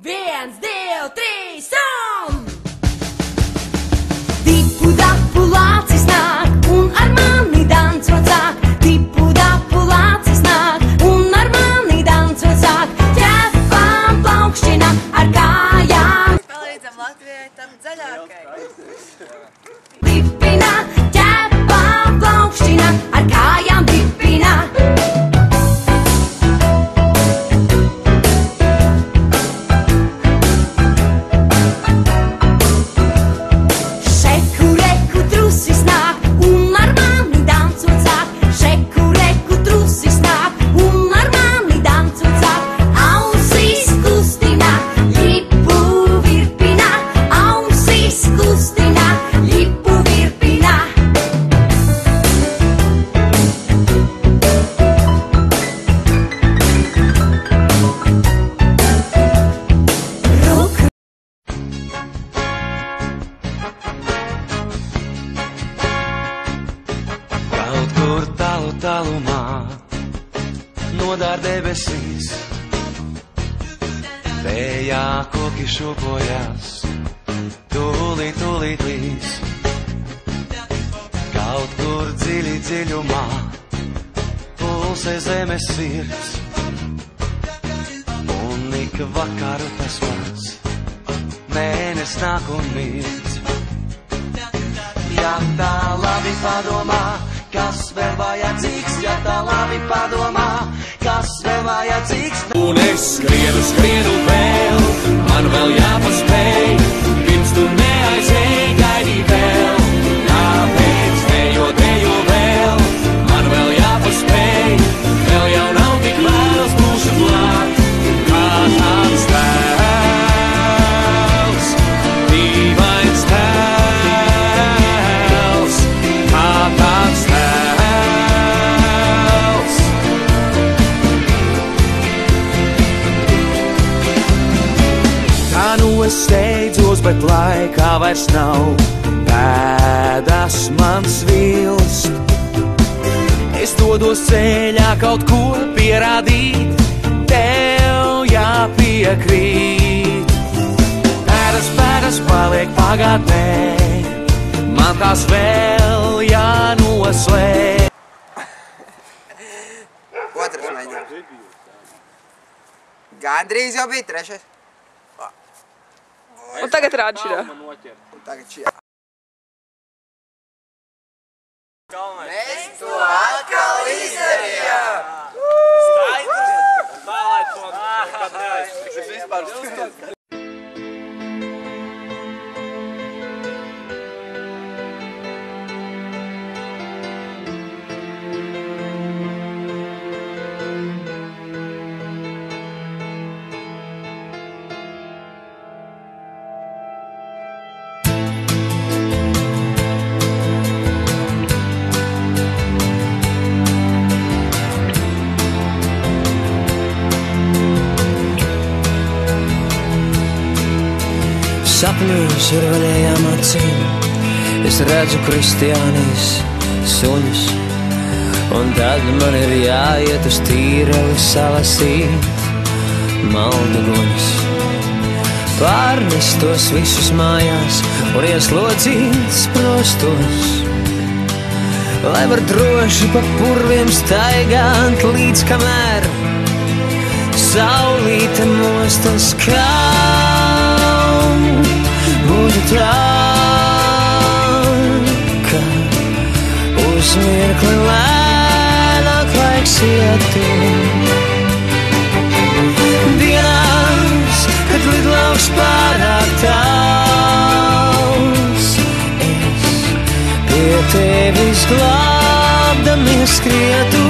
Viens, divi, trīs un! Dipu dapu lācis nāk un ar mani dancot sāk. Dipu dapu lācis nāk un ar mani dancot sāk. Ķepām plaukšķina ar kājām. Palīdzam Latvijai tam zaļākai. Dipina, ķepām plaukšķina ar kājām dipina. Tālumā nodār debesīs, vējā koki šūpojas, tūlīt, tūlīt līs. Kaut kur dziļi dziļumā pulsē zemes sirds, un ik vakaru tas pats mēnes nāk un mirds. Ja tā labi padomā, kas vēl vajadzīgs, ja tā labi padomā, kas vēl vajadzīgs. Un es skrienu vēl, man vēl jāpaspēj, pirms tu neaizēji, gaidī vēl. Tāpēc dejo vēl, man vēl jāpaspēj, vēl jau nav tik vēls mūsu klāt, kā tāds tēls, dīvains tēls, kā tāds tēls. Es steidzos, bet laikā vairs nav, pēdas man svilst. Es dodos ceļā kaut ko pierādīt, tev jāpiekrīt. Pēdas paliek pagātnē, man tās vēl jānoslēg. Otrs mēģinājums. Gandrīz jau bija trešais. Un tagad rāda šitā. Tagad šitā. Mēs to atkal izdarījām! Skaidrs! Tālāk to neaiz. Es vispār uzskatu. Sapņos ar vaļējām acīm es redzu kristiānijas suņus, un tad man ir jāiet uz tīreli salasīt maldeguņus. Pārnest tos visus mājās un ieslodzīt sprostos, lai var droši pa purviem staigāt, līdz kamēr saulīte mostas būtu tā, ka uz mirkli lēnāk laiks ietu. Dienās, kad lidlauks pārāk tāls, es pie tevis glābdamies skrietu